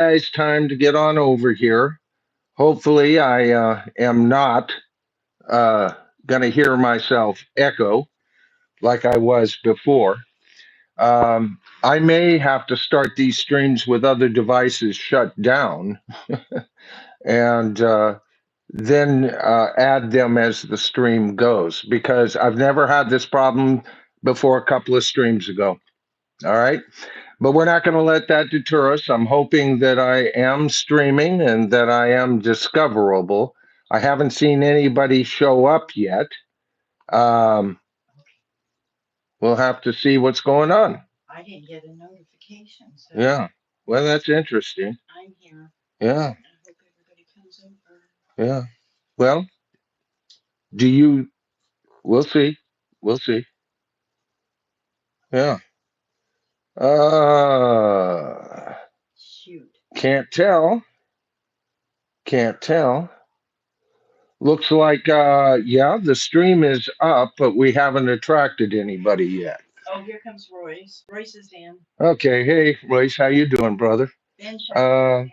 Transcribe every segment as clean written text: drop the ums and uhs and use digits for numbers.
Guys, time to get on over here. Hopefully, I am not uh, going to hear myself echo like I was before. I may have to start these streams with other devices shut down and then add them as the stream goes because I've never had this problem before a couple of streams ago. All right. But we're not going to let that deter us. I'm hoping that I am streaming and that I am discoverable. I haven't seen anybody show up yet. Um, we'll have to see what's going on. I didn't get a notification. So Yeah. Well, that's interesting. I'm here. Yeah. I hope everybody comes over. Yeah. Well, do you? We'll see. We'll see. Yeah. Shoot. Can't tell. Can't tell. Looks like, yeah, the stream is up, but we haven't attracted anybody yet. Oh, here comes Royce. Royce is in. Okay, hey, Royce, how you doing, brother? Ben Uh,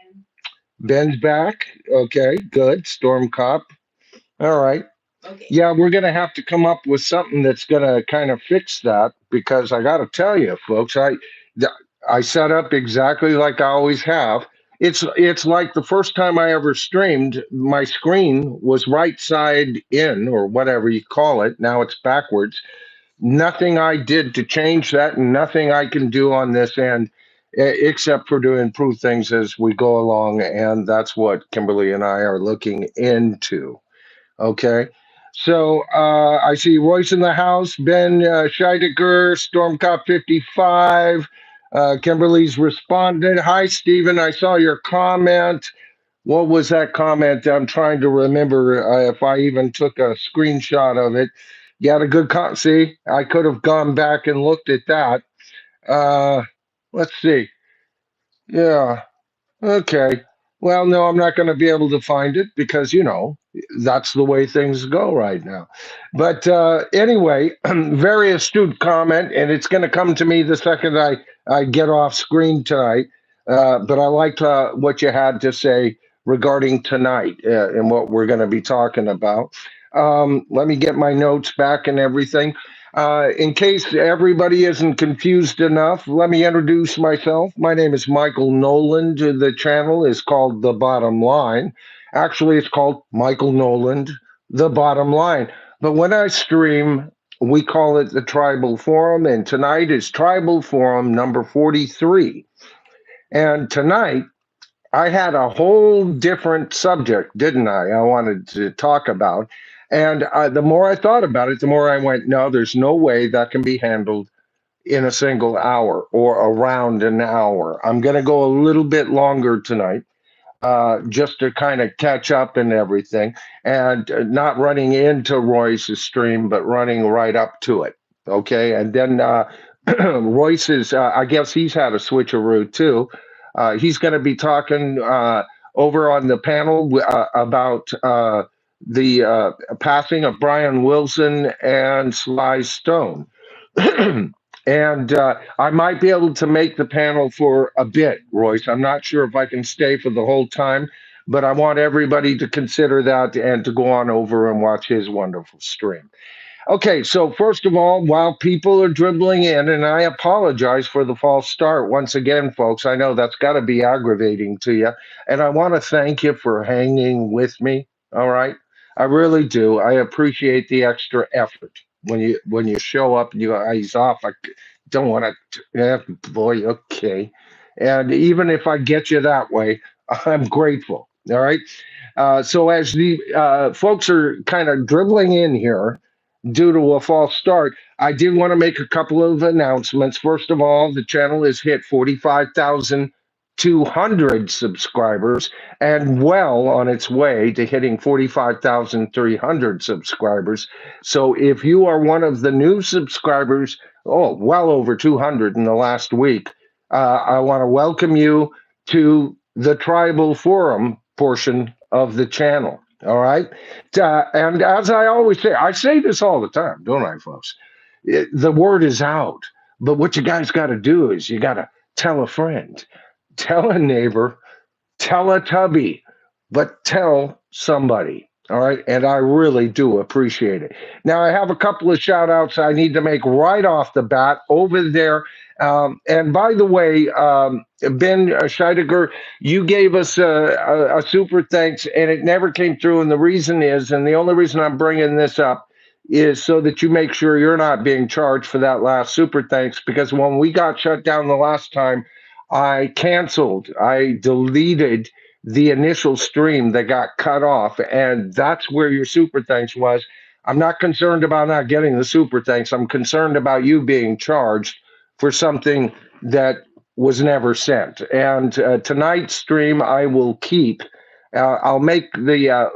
Ben's back. Okay, good. Storm Cop. All right. Okay. Yeah, we're gonna have to come up with something that's gonna kind of fix that because I got to tell you, folks, I set up exactly like I always have. It's like the first time I ever streamed, my screen was right side in or whatever you call it. Now it's backwards. Nothing I did to change that, and nothing I can do on this end, except for to improve things as we go along. And that's what Kimberly and I are looking into. Okay. So I see Royce in the house, Ben Scheidecker, Stormcop 55. Kimberly's responded. Hi, Stephen. I saw your comment. What was that comment? I'm trying to remember if I even took a screenshot of it. You had a good see, I could have gone back and looked at that. Uh, let's see. Yeah. Okay. Well, no, I'm not going to be able to find it because, that's the way things go right now. But anyway, very astute comment, and it's going to come to me the second I get off screen tonight. But I liked what you had to say regarding tonight and what we're going to be talking about. Let me get my notes back and everything. In case everybody isn't confused enough, let me introduce myself. My name is Michael Noland. The channel is called The Bottom Line. Actually, it's called Michael Noland, The Bottom Line. But when I stream, we call it the Tribal Forum, and tonight is Tribal Forum number 43. And tonight, I had a whole different subject, didn't I? I wanted to talk about. And the more I thought about it, the more I went, no, there's no way that can be handled in a single hour or around an hour. I'm going to go a little bit longer tonight just to kind of catch up and everything, and not running into Royce's stream, but running right up to it. Okay. And then Royce is, I guess he's had a switcheroo too. He's going to be talking over on the panel about the passing of Brian Wilson and Sly Stone. And I might be able to make the panel for a bit, Royce. I'm not sure if I can stay for the whole time, but I want everybody to consider that and to go on over and watch his wonderful stream. Okay, so first of all, while people are dribbling in, and I apologize for the false start once again, folks, I know that's got to be aggravating to you, and I want to thank you for hanging with me. All right, I really do. I appreciate the extra effort when you show up and you eyes off. I don't want to. Yeah, boy, okay, and even if I get you that way, I'm grateful. All right. So as the folks are kind of dribbling in here due to a false start, I did want to make a couple of announcements. First of all, the channel has hit 45,200 subscribers and well on its way to hitting 45,300 subscribers. So if you are one of the new subscribers, oh, well over 200 in the last week, I want to welcome you to the Tribal Forum portion of the channel. All right. And as I say this all the time, don't I, folks? The word is out. But what you guys got to do is you got to tell a friend, tell a neighbor, Teletubby, but tell somebody. All right. And I really do appreciate it. Now, I have a couple of shout outs I need to make right off the bat over there. And by the way, Ben Scheidegger, you gave us a super thanks and it never came through. And the reason is, and the only reason I'm bringing this up is so that you make sure you're not being charged for that last super thanks. Because when we got shut down the last time, I deleted the initial stream that got cut off, and that's where your super thanks was. I'm not concerned about not getting the super thanks. I'm concerned about you being charged for something that was never sent. And tonight's stream, I will keep. I'll make the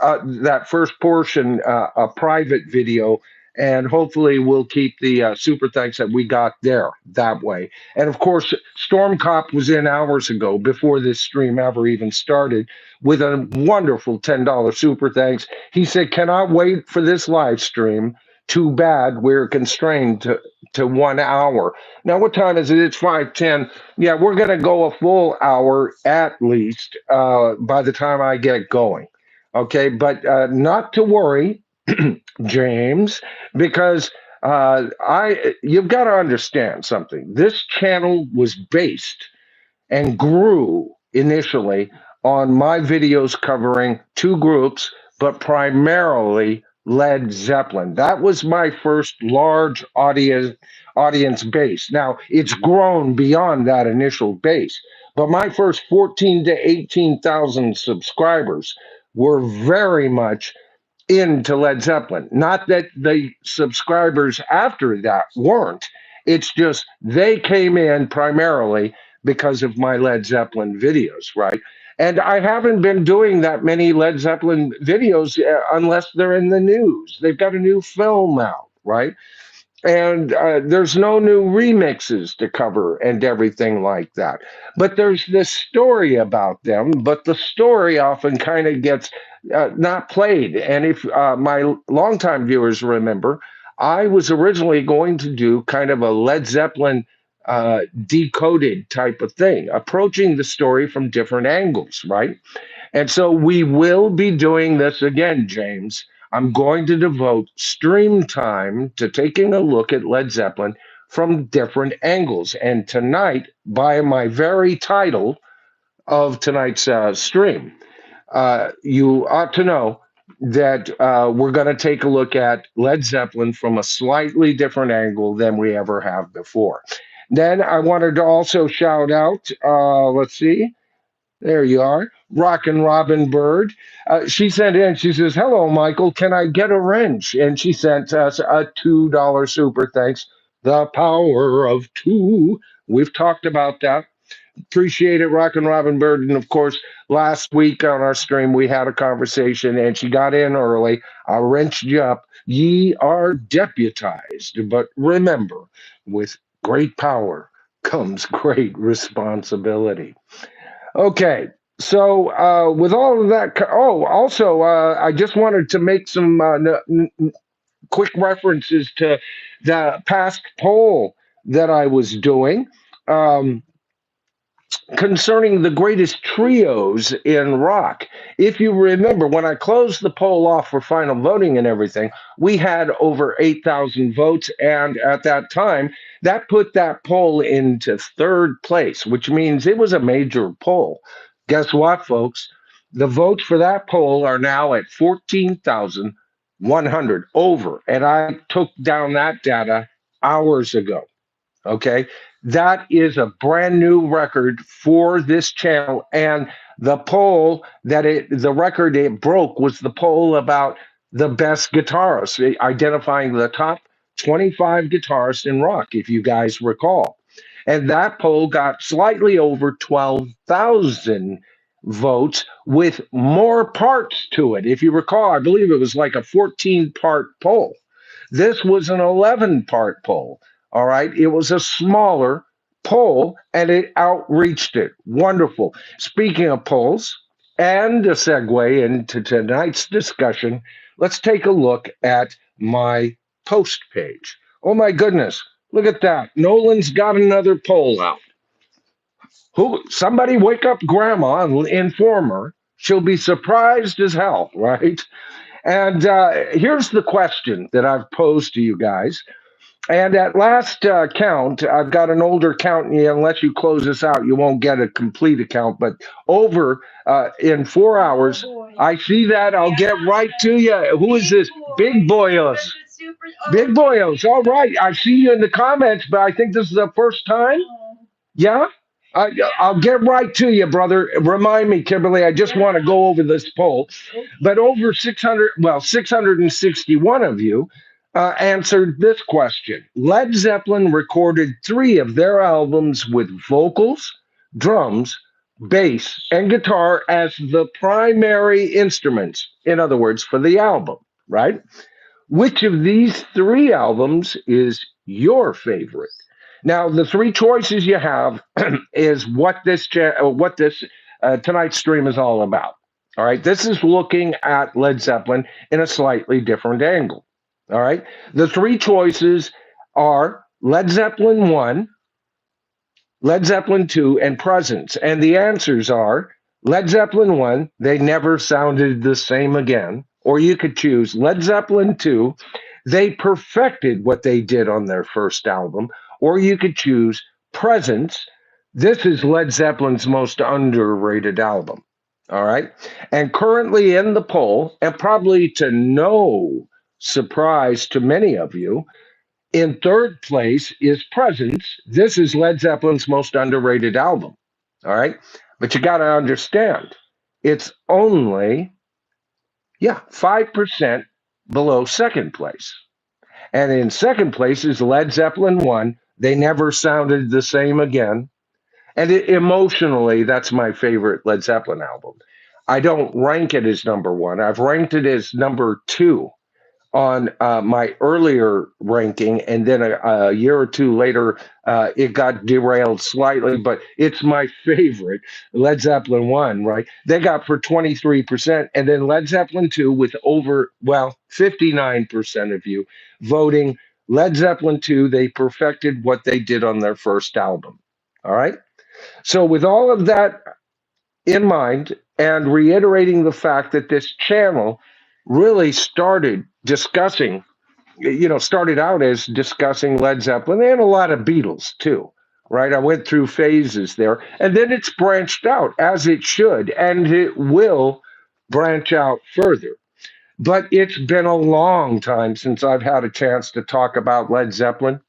that first portion a private video, and hopefully we'll keep the super thanks that we got there that way. And of course, Stormcop was in hours ago before this stream ever even started with a wonderful $10 super thanks. He said, cannot wait for this live stream. Too bad we're constrained to 1 hour. Now, what time is it? It's 5:10. Yeah, we're going to go a full hour at least by the time I get going. Okay, but not to worry, James, because you've got to understand something. This channel was based and grew initially on my videos covering two groups, but primarily Led Zeppelin. That was my first large audience base. Now it's grown beyond that initial base, but my first 14 to 18,000 subscribers were very much into Led Zeppelin. Not that the subscribers after that weren't. It's just they came in primarily because of my Led Zeppelin videos, right? And I haven't been doing that many Led Zeppelin videos unless they're in the news. They've got a new film out, right? And there's no new remixes to cover and everything like that. But there's this story about them, but the story often kind of gets not played. And if my longtime viewers remember, I was originally going to do kind of a Led Zeppelin decoded type of thing, approaching the story from different angles, right? And so we will be doing this again, James. I'm going to devote stream time to taking a look at Led Zeppelin from different angles. And tonight, by my very title of tonight's stream, you ought to know that we're going to take a look at Led Zeppelin from a slightly different angle than we ever have before. Then I wanted to also shout out, let's see, there you are. Rockin' Robin Bird. She sent in, she says, hello, Michael. Can I get a wrench? And she sent us a $2 super thanks. The power of two. We've talked about that. Appreciate it, Rockin' Robin Bird. And of course, last week on our stream, we had a conversation and she got in early. I wrenched you up. Ye are deputized. But remember, with great power comes great responsibility. Okay, so with all of that, also, I just wanted to make some quick references to the past poll that I was doing. Um, Concerning the greatest trios in rock. If you remember, when I closed the poll off for final voting and everything, we had over 8,000 votes. And at that time, that put that poll into third place, which means it was a major poll. Guess what, folks? The votes for that poll are now at 14,100 over. And I took down that data hours ago. Okay. That is a brand new record for this channel. And the poll the record it broke was the poll about the best guitarists, identifying the top 25 guitarists in rock, if you guys recall. And that poll got slightly over 12,000 votes with more parts to it. If you recall, I believe it was like a 14-part poll. This was an 11-part poll. All right. It was a smaller poll and it outreached it. Wonderful. Speaking of polls and a segue into tonight's discussion, let's take a look at my post page. Oh my goodness. Look at that. Noland's got another poll out. Who? Somebody wake up grandma and inform her. She'll be surprised as hell, right? And here's the question that I've posed to you guys. And at last count, I've got an older count, and unless you close this out, you won't get a complete account. But over in 4 hours, boy. I see that. I'll get right to you. Who is this? Big Boyos. Big Boyos. All right. I see you in the comments, but I think this is the first time. Yeah? I, I'll get right to you, brother. Remind me, Kimberly, I just want to go over this poll. But over 600, well, 661 of you answered this question. Led Zeppelin recorded 3 of their albums with vocals, drums, bass, and guitar as the primary instruments. In other words, for the album, right? Which of these 3 albums is your favorite? Now, the 3 choices you have is what this tonight's stream is all about. All right, this is looking at Led Zeppelin in a slightly different angle. All right, the 3 choices are Led Zeppelin 1, Led Zeppelin 2, and Presence. And the answers are Led Zeppelin 1, they never sounded the same again. Or you could choose Led Zeppelin 2, they perfected what they did on their first album. Or you could choose Presence. This is Led Zeppelin's most underrated album. All right. And currently in the poll, and probably to no surprise to many of you, in third place is Presence. This is Led Zeppelin's most underrated album. All right. But you got to understand, it's only, 5% below second place. And in second place is Led Zeppelin 1. They never sounded the same again. And emotionally, that's my favorite Led Zeppelin album. I don't rank it as number 1. I've ranked it as number 2 on my earlier ranking, and then a year or 2 later, it got derailed slightly, but it's my favorite. Led Zeppelin 1, right? They got for 23%, and then Led Zeppelin 2 with over, 59% of you voting Led Zeppelin 2. They perfected what they did on their first album. All right. So, with all of that in mind, and reiterating the fact that this channel really started out as discussing Led Zeppelin and a lot of Beatles too, right? I went through phases there, and then it's branched out as it should, and it will branch out further. But it's been a long time since I've had a chance to talk about Led Zeppelin.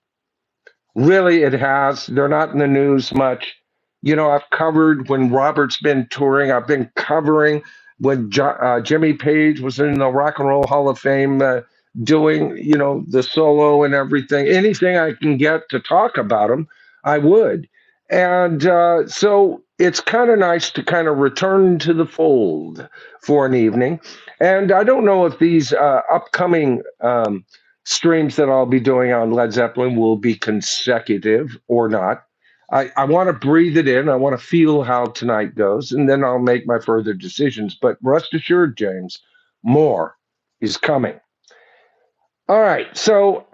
Really, it has. They're not in the news much. I've covered when Robert's been touring. I've been covering when Jimmy Page was in the Rock and Roll Hall of Fame doing, the solo and everything. Anything I can get to talk about them, I would. And so it's kind of nice to kind of return to the fold for an evening. And I don't know if these upcoming streams that I'll be doing on Led Zeppelin will be consecutive or not. I want to breathe it in. I want to feel how tonight goes, and then I'll make my further decisions. But rest assured, James, more is coming. All right. So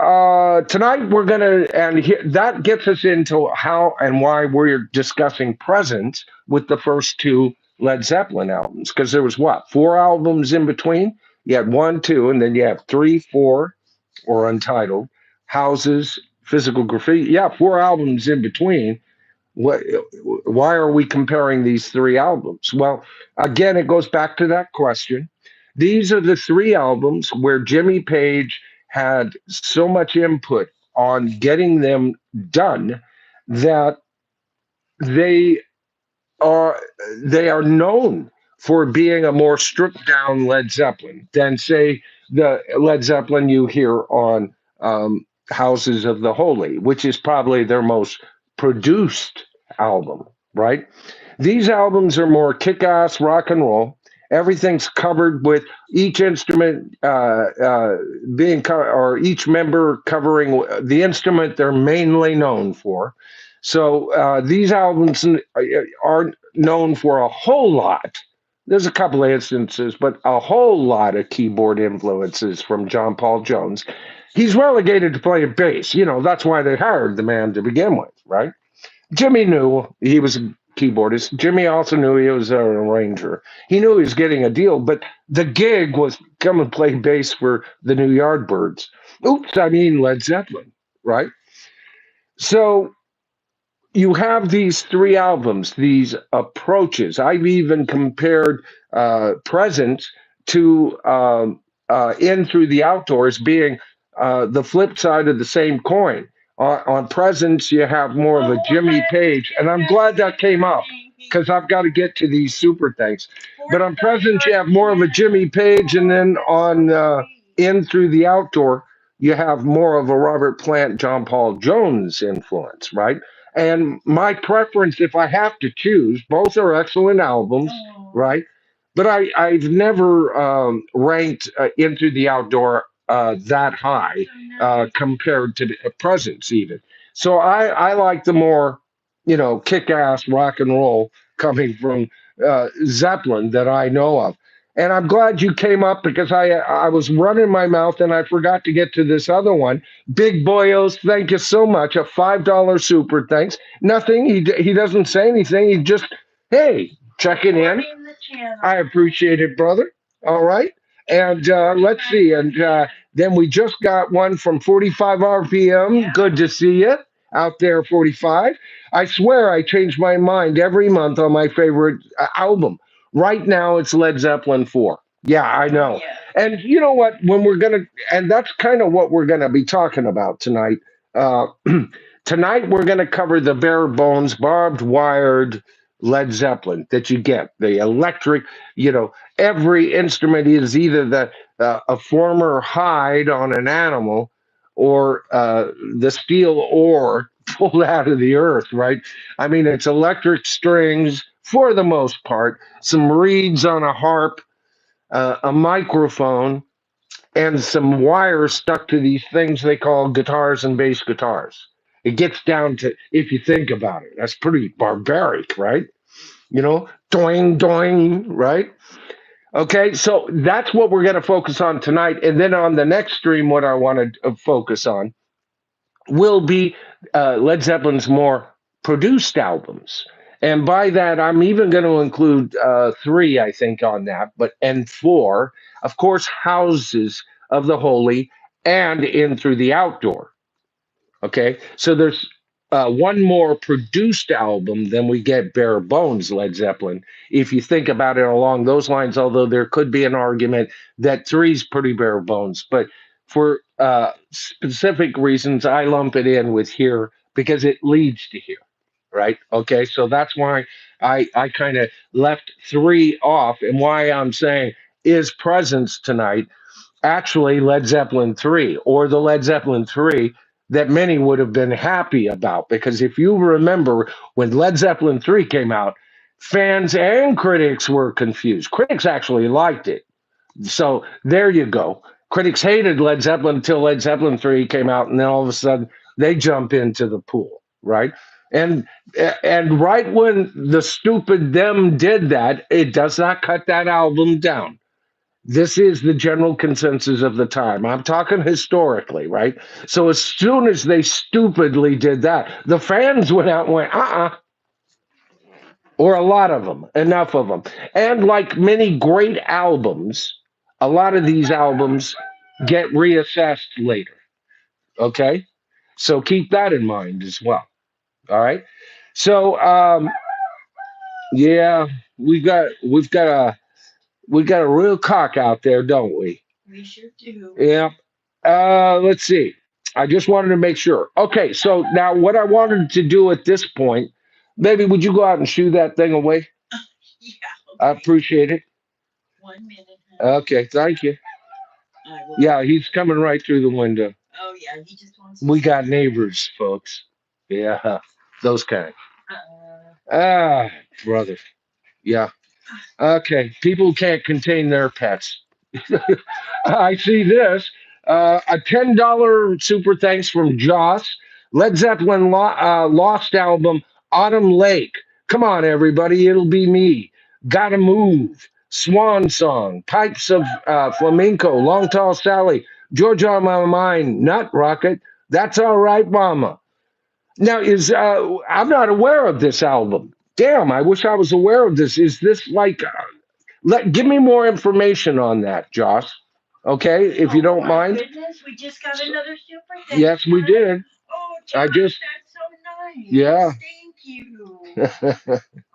tonight we're going to, that gets us into how and why we're discussing Presence with the first 2 Led Zeppelin albums. Because there was 4 albums in between? You had 1, 2, and then you have 3, 4, or Untitled, Houses, Physical Graffiti. 4 albums in between. Why are we comparing these 3 albums? Well, again, it goes back to that question. These are the 3 albums where Jimmy Page had so much input on getting them done that they are known for being a more stripped down Led Zeppelin than, say, the Led Zeppelin you hear on Houses of the Holy, which is probably their most produced album, right? These albums are more kick-ass rock and roll. Everything's covered with each instrument or each member covering the instrument they're mainly known for. So these albums are known for a whole lot. There's a couple of instances, but a whole lot of keyboard influences from John Paul Jones. He's relegated to playing bass. That's why they hired the man to begin with, right? Jimmy knew he was keyboardist. Jimmy also knew he was an arranger. He knew he was getting a deal, but the gig was come and play bass for the New Yardbirds. Oops, I mean Led Zeppelin, right? So you have these three albums, these approaches. I've even compared Present to In Through the Outdoors being the flip side of the same coin. On Presents, you have more of a Jimmy Page, and I'm glad that came up because I've got to get to these super things. But on Presents, you have more of a Jimmy Page, and then on In Through the Outdoor, you have more of a Robert Plant, John Paul Jones influence, right? And my preference, if I have to choose, both are excellent albums, right? But I've never ranked Into the Outdoor that high compared to the Presence, even. So I like the more, kick ass rock and roll coming from Zeppelin that I know of. And I'm glad you came up because I was running my mouth and I forgot to get to this other one. Big Boyos, thank you so much. A $5 super thanks. Nothing. He doesn't say anything. He just, hey, checking in. I appreciate it, brother. All right. And let's see. And then we just got one from 45 RPM. Yeah. Good to see you out there, 45. I swear I change my mind every month on my favorite album. Right now, it's Led Zeppelin 4. Yeah, I know. Yeah. And you know what? And that's kind of what we're going to be talking about tonight. Uh, tonight, we're going to cover the bare bones, barbed wired Led Zeppelin that you get. The electric, every instrument is either a former hide on an animal or the steel ore pulled out of the earth, right? I mean, it's electric strings for the most part, some reeds on a harp, a microphone, and some wires stuck to these things they call guitars and bass guitars. It gets down to, if you think about it, that's pretty barbaric, right? Doing, doing, right? Okay, so that's what we're going to focus on tonight. And then on the next stream, what I want to focus on will be Led Zeppelin's more produced albums. And by that, I'm even going to include three, I think, on that, and four, of course, Houses of the Holy and In Through the Outdoor. Okay, so there's one more produced album than we get bare bones Led Zeppelin. If you think about it along those lines, although there could be an argument that three's pretty bare bones, but for specific reasons, I lump it in with here because it leads to here, right? Okay, so that's why I kind of left three off, and why I'm saying is Presence tonight actually Led Zeppelin 3 or the Led Zeppelin 3 that many would have been happy about. Because if you remember when Led Zeppelin 3 came out, fans and critics were confused. Critics actually liked it. So there you go. Critics hated Led Zeppelin until Led Zeppelin 3 came out, and then all of a sudden they jump into the pool, right? And and right when the stupid them did that, it does not cut that album down. This is the general consensus of the time. I'm talking historically, right? So as soon as they stupidly did that, the fans went out and went, or a lot of them, enough of them. And like many great albums, a lot of these albums get reassessed later. Okay? So keep that in mind as well. All right. So yeah, we got a real cock out there, don't we? We sure do. Yeah. Let's see. I just wanted to make sure. Okay, so now what I wanted to do at this point, baby, would you go out and shoo that thing away? Yeah. I appreciate it. 1 minute. Huh? Okay, thank you. I will. Yeah, he's coming right through the window. Oh yeah, he just wants. We got neighbors, folks. Yeah, those kind. Brother. Yeah. Okay, people can't contain their pets. I see this. A $10 super thanks from Joss. Led Zeppelin Lost album, Autumn Lake. Come on, everybody. It'll be me. Gotta Move. Swan Song. Pipes of Flamenco. Long Tall Sally. Georgia on My Mind. Nut Rocket. That's All Right, Mama. Now, I'm not aware of this album. Damn, I wish I was aware of this. Is this like give me more information on that, Josh. Okay, if you Oh don't my mind. goodness, we just got another super thanks, Yes, we huh? did. Oh, I Josh, just that's so nice. yeah. Thank you.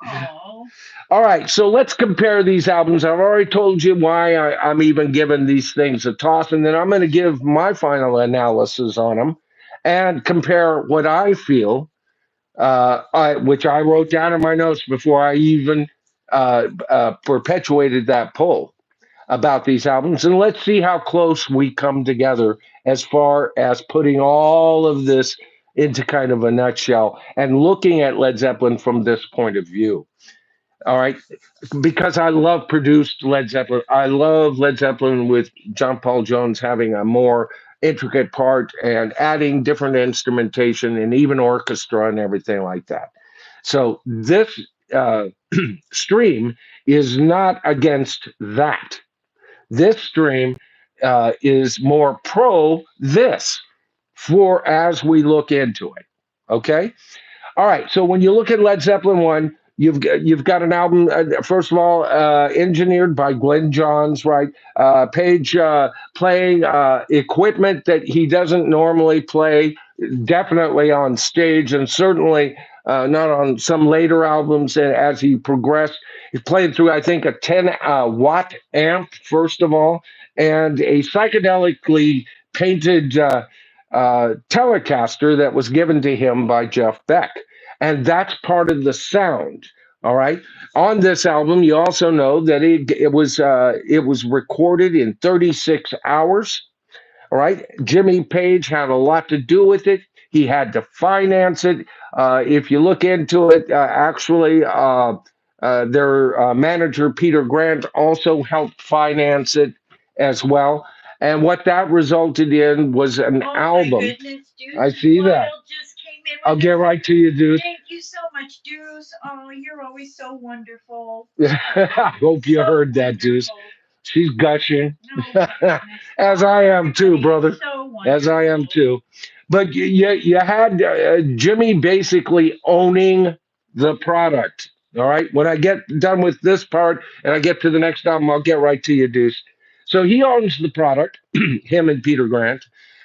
Oh, All right, so let's compare these albums. I've already told you why I'm even giving these things a toss, and then I'm going to give my final analysis on them and compare what I feel, which I wrote down in my notes before I even perpetuated that poll about these albums. And let's see how close we come together as far as putting all of this into kind of a nutshell and looking at Led Zeppelin from this point of view. All right, because I love produced Led Zeppelin. I love Led Zeppelin with John Paul Jones having a more intricate part and adding different instrumentation and even orchestra and everything like that. So this stream is not against that. This stream is more pro this for as we look into it. Okay. All right. So when you look at Led Zeppelin one, you've got an album. First of all, engineered by Glenn Johns, right? Page playing equipment that he doesn't normally play, definitely on stage, and certainly not on some later albums. As he progressed, he's played through, I think, a 10 watt amp first of all, and a psychedelically painted. Telecaster that was given to him by Jeff Beck. And that's part of the sound. All right. On this album, you also know that it was recorded in 36 hours. All right. Jimmy Page had a lot to do with it. He had to finance it. If you look into it, actually, their manager, Peter Grant, also helped finance it as well. And what that resulted in was an oh album. my goodness, I Deuce see that. Wild just came in I'll with get us. right to you, dude. Thank you so much, Deuce. Oh, you're always so wonderful. I hope you So heard that, Deuce. wonderful. She's gushing. Oh my goodness. As Oh, I am too, everybody brother. is so As I am wonderful. too. But you had Jimmy basically owning the product. All right. When I get done with this part and I get to the next album, I'll get right to you, Deuce. So he owns the product, him and Peter Grant.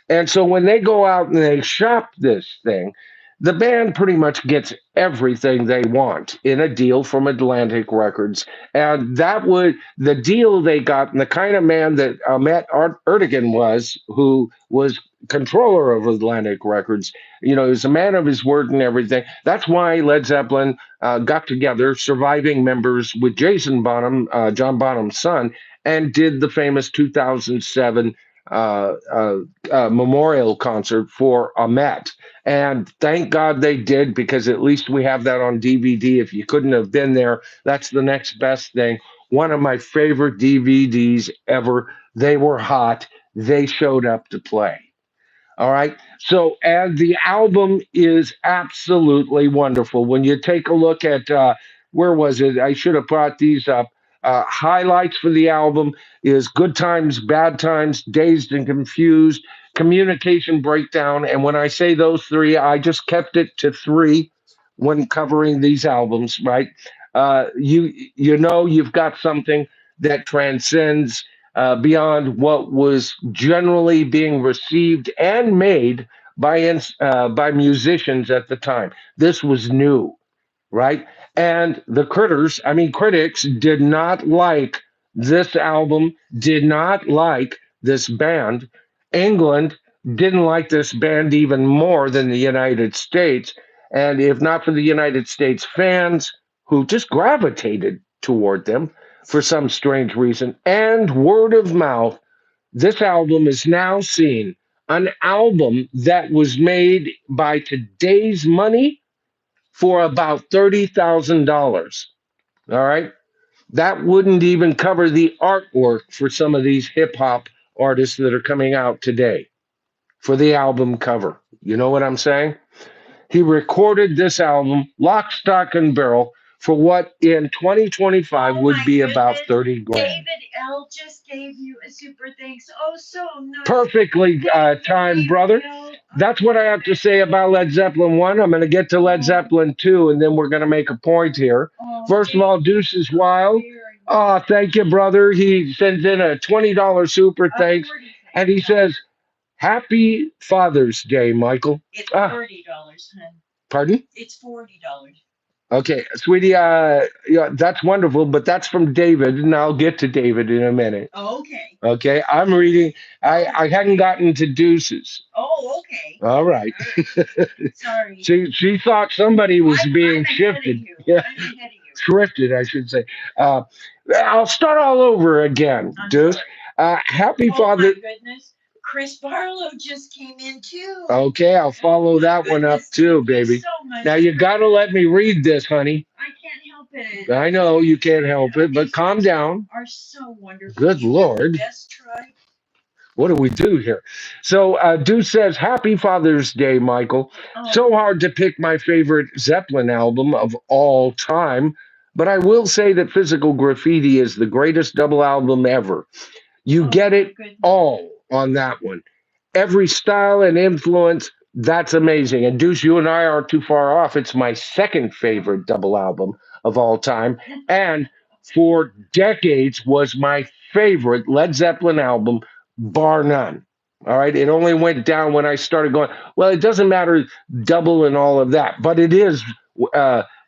And so when they go out and they shop this thing, the band pretty much gets everything they want in a deal from Atlantic Records. And that would the deal they got, and the kind of man that Matt Erdogan was, who was controller of Atlantic Records. You know, he was a man of his word and everything. That's why Led Zeppelin got together, surviving members, with Jason Bonham, John Bonham's son, and did the famous 2007 uh, uh, memorial concert for Ahmet. And thank God they did, because at least we have that on DVD. If you couldn't have been there, that's the next best thing. One of my favorite DVDs ever. They were hot. They showed up to play. All right. So, and the album is absolutely wonderful. When you take a look at, where was it? I should have brought these up. Highlights for the album is Good Times, Bad Times, Dazed and Confused, Communication Breakdown. And when I say those three, I just kept it to three when covering these albums, right? You know you've got something that transcends beyond what was generally being received and made by musicians at the time. This was new, right? And the critics did not like this album, did not like this band. England didn't like this band even more than the United States. And if not for the United States fans who just gravitated toward them for some strange reason, and word of mouth, this album is now seen an album that was made by today's money for about $30,000. All right. That wouldn't even cover the artwork for some of these hip hop artists that are coming out today for the album cover. You know what I'm saying? He recorded this album, lock, stock, and barrel, for what in 2025 Oh would my be about goodness. 30 grand. David L. just gave you a super thanks. Oh, so nice. Perfectly timed, brother. That's what I have to say about Led Zeppelin 1. I'm going to get to Led Zeppelin 2, and then we're going to make a point here. First of all, Deuce is wild. Oh, thank you, brother. He sends in a $20 super thanks, and he says, Happy Father's Day, Michael. It's $40, hon. Pardon? It's $40. Okay, sweetie, yeah, that's wonderful, but that's from David, and I'll get to David in a minute. Okay. Okay, I'm reading. I hadn't gotten to Deuces. Oh, okay. All right. Sorry. She thought somebody was being I'm shifted. ahead of you. Yeah, I'm ahead of you. shrifted, I should say. Uh, I'll start all over again, I'm Deuce. sorry. Happy Oh Father. my goodness. Chris Barlow just came in too. Okay, I'll follow that one up too, Thank you baby. so much. Now you got to let me read this, honey. I can't help it. I know you can't help it, but These calm guys down. Are so wonderful. Good You have Lord. the best tribe. What do we do here? So, Deuce says, Happy Father's Day, Michael. Oh, So hard to pick my favorite Zeppelin album of all time, but I will say that Physical Graffiti is the greatest double album ever. You get it all on that one. Every style and influence, that's amazing. And Deuce, you and I aren't too far off. It's my second favorite double album of all time. And for decades was my favorite Led Zeppelin album, bar none. All right. It only went down when I started going, well, it doesn't matter double and all of that, but it is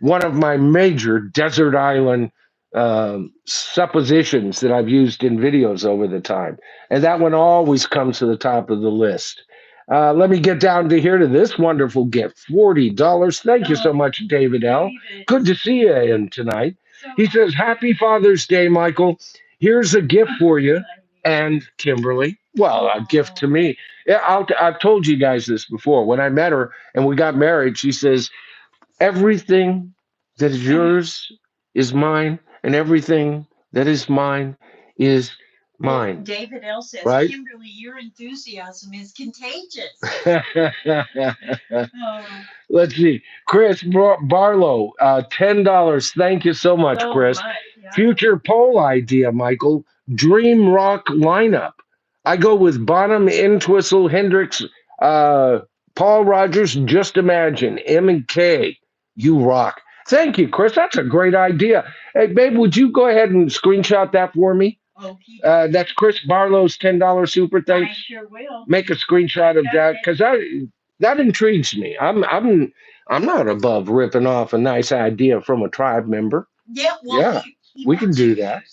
one of my major desert island suppositions that I've used in videos over the time. And that one always comes to the top of the list. Let me get down to here to this wonderful gift, $40. Thank you so much, David L. Good to see you in tonight. He says, Happy Father's Day, Michael. Here's a gift for you and Kimberly. Well, a gift to me. Yeah, I've told you guys this before. When I met her and we got married, she says, Everything that is yours is mine, and everything that is mine is mine. Well, David L. says, right? Kimberly, your enthusiasm is contagious. Oh. Let's see. Chris Barlow, $10. Thank you so much, Chris. Yeah. Future poll idea, Michael. Dream rock lineup. I go with Bonham, Entwistle, Hendrix, uh, Paul Rogers, Just Imagine, M and K. You rock. Thank you, Chris. That's a great idea. Hey, babe, would you go ahead and screenshot that for me? That's Chris Barlow's $10 super thanks. I sure will. Make a screenshot of that because that intrigues me. I'm not above ripping off a nice idea from a tribe member. Yeah, well, yeah, we can do that.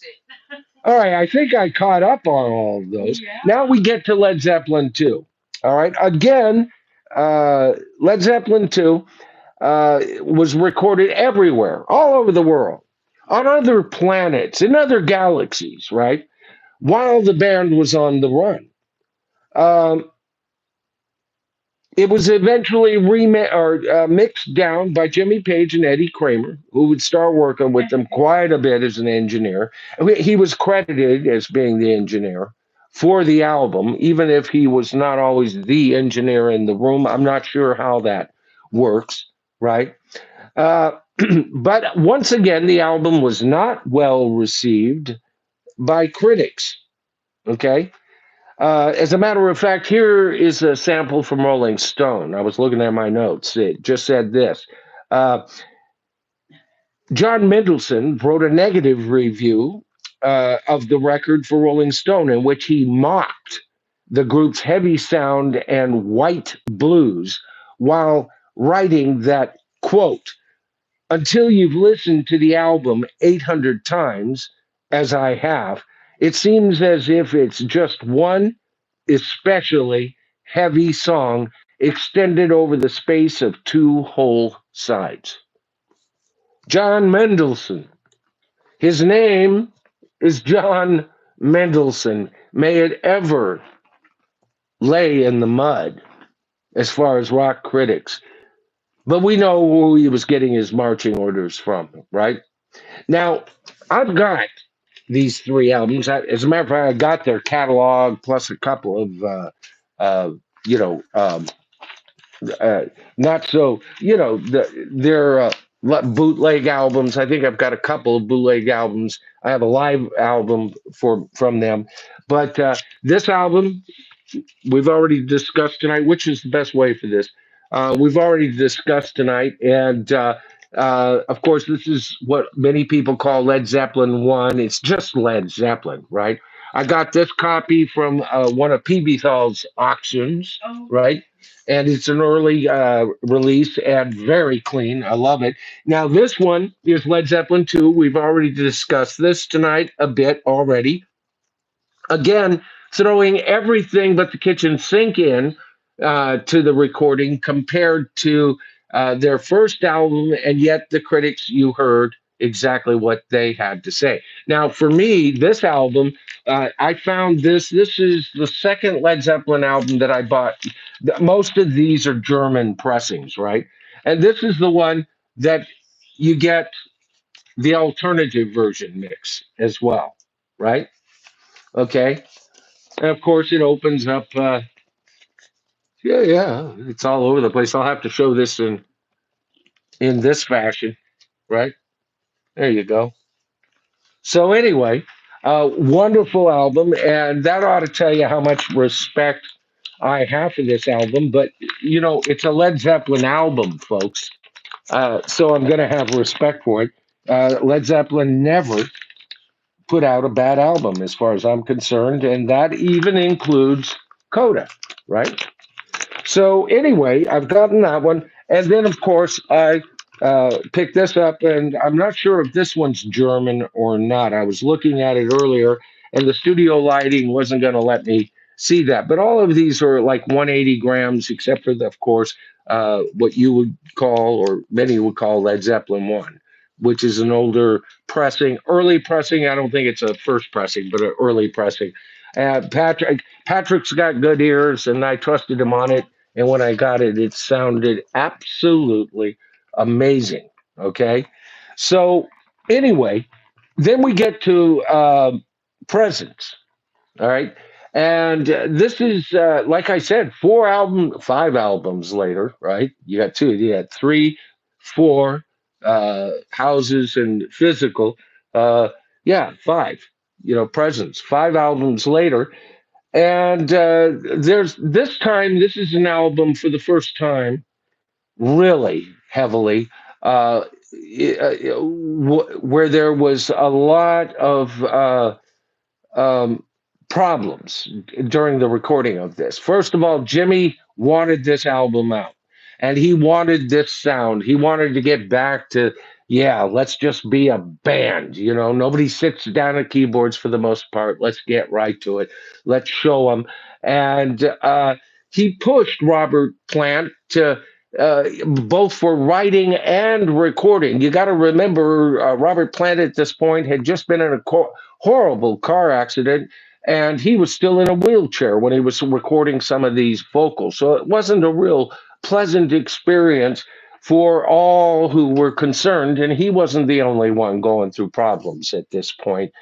All right, I think I caught up on all of those. Yeah. Now we get to Led Zeppelin 2. All right, again, Led Zeppelin 2 was recorded everywhere, all over the world, on other planets, in other galaxies, right? While the band was on the run. Um, it was eventually mixed down by Jimmy Page and Eddie Kramer, who would start working with them quite a bit as an engineer. He was credited as being the engineer for the album, even if he was not always the engineer in the room. I'm not sure how that works, right? Uh, but once again, the album was not well received by critics. Okay. As a matter of fact, here is a sample from Rolling Stone. I was looking at my notes. It just said this. John Mendelsohn wrote a negative review of the record for Rolling Stone in which he mocked the group's heavy sound and white blues while writing that, quote, until you've listened to the album 800 times, as I have, it seems as if it's just one especially heavy song extended over the space of two whole sides. John Mendelsohn. His name is John Mendelsohn. May it ever lay in the mud as far as rock critics. But we know who he was getting his marching orders from, right? Now, I've got these three albums. As a matter of fact, I got their catalog plus a couple of, you know, not so, you know, their bootleg albums. I think I've got a couple of bootleg albums. I have a live album from them, but this album we've already discussed tonight. Which is the best way for this? We've already discussed tonight, and of course, this is what many people call Led Zeppelin One. It's just Led Zeppelin, right? I got this copy from one of PB Thal's auctions, Oh, right? And it's an early release and very clean. I love it. Now, this one is Led Zeppelin 2. We've already discussed this tonight a bit already. Again, throwing everything but the kitchen sink in to the recording compared to their first album, and yet the critics, you heard exactly what they had to say. Now, for me, this album, I found this. This is the second Led Zeppelin album that I bought. Most of these are German pressings, right? And this is the one that you get the alternative version mix as well, right? Okay. And of course, it opens up. Yeah, it's all over the place. I'll have to show this in this fashion, right? There you go. So anyway, wonderful album, and that ought to tell you how much respect I have for this album. But it's a Led Zeppelin album, folks. So I'm going to have respect for it. Led Zeppelin never put out a bad album, as far as I'm concerned, and that even includes Coda, right? So anyway, I've gotten that one, and then of course I picked this up, and I'm not sure if this one's German or not. I was looking at it earlier, and the studio lighting wasn't going to let me see that. But all of these are like 180 grams, except for of course, what you would call, or many would call, Led Zeppelin One, which is an older pressing, early pressing. I don't think it's a first pressing, but an early pressing. Patrick's got good ears, and I trusted him on it. And when I got it, it sounded absolutely amazing. Okay. So, anyway, then we get to presents. All right. And this is, like I said, 5 albums later, right? You got two, you got three, four houses and physical. Yeah, five, presents, 5 albums later. And there's this time, this is an album for the first time, really heavily, uh, where there was a lot of um, problems during the recording of this. First of all, Jimmy wanted this album out, and he wanted this sound. He wanted to get back to, yeah, let's just be a band. Nobody sits down at keyboards for the most part. Let's get right to it. Let's show them. And he pushed Robert Plant to. Both for writing and recording. You got to remember, Robert Plant at this point had just been in a horrible car accident, and he was still in a wheelchair when he was recording some of these vocals. So it wasn't a real pleasant experience for all who were concerned, and he wasn't the only one going through problems at this point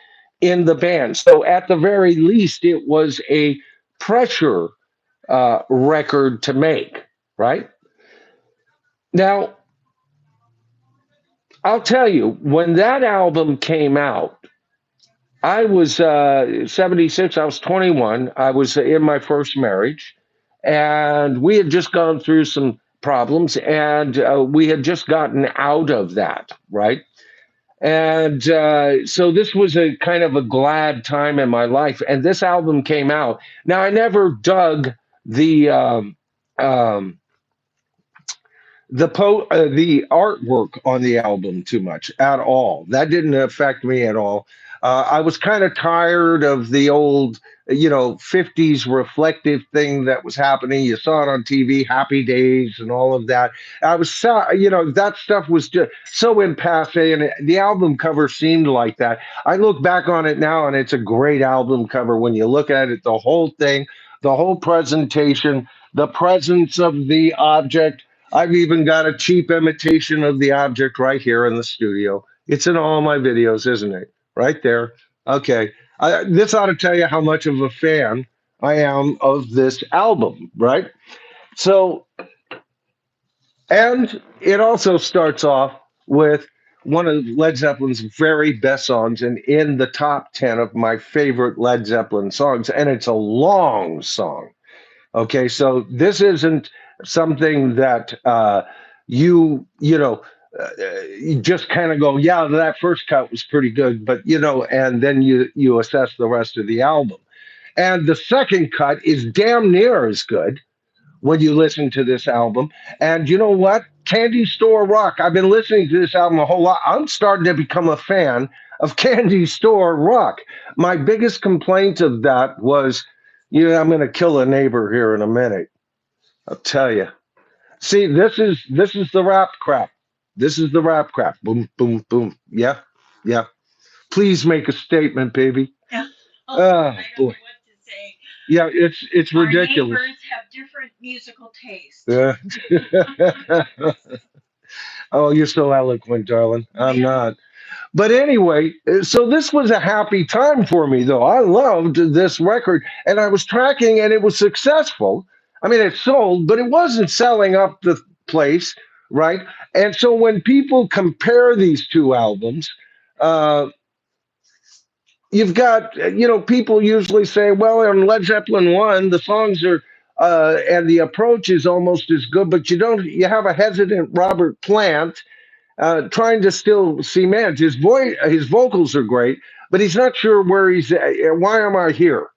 in the band. So at the very least, it was a pressure record to make, right? Now, I'll tell you, when that album came out, I was 76. I was 21. I was in my first marriage, and we had just gone through some problems, and we had just gotten out of that, right? And so this was a kind of a glad time in my life. And this album came out. Now, I never dug the um, the artwork on the album too much at all. That didn't affect me at all. I was kind of tired of the old, 50s reflective thing that was happening. You saw it on TV, Happy Days and all of that. I was so, that stuff was just so in passe, and the album cover seemed like that. I look back on it now, and it's a great album cover when you look at it, the whole thing, the whole presentation, the presence of the object. I've even got a cheap imitation of the object right here in the studio. It's in all my videos, isn't it? Right there. Okay. This ought to tell you how much of a fan I am of this album, right? So, and it also starts off with one of Led Zeppelin's very best songs and in the top 10 of my favorite Led Zeppelin songs. And it's a long song. Okay, so this isn't something that you know, you just kind of go, yeah, that first cut was pretty good, but and then you assess the rest of the album. And the second cut is damn near as good when you listen to this album. And you know what? Candy Store Rock. I've been listening to this album a whole lot. I'm starting to become a fan of Candy Store Rock. My biggest complaint of that was, I'm going to kill a neighbor here in a minute. I'll tell you. See, this is the rap crap. This is the rap crap. Boom, boom, boom. Yeah, yeah. Please make a statement, baby. Oh, Oh I don't know boy. what to say. Yeah, it's Our ridiculous. neighbors have different musical tastes. Yeah. Oh, you're so eloquent, darling. I'm Yeah. not. But anyway, so this was a happy time for me, though. I loved this record, and I was tracking, and it was successful. I mean, it sold, but it wasn't selling up the place, right? And so when people compare these two albums, uh, you've got, people usually say, well, on Led Zeppelin 1, the songs are, and the approach is almost as good, but you have a hesitant Robert Plant trying to still cement his voice. His vocals are great, but he's not sure where he's. Why am I here?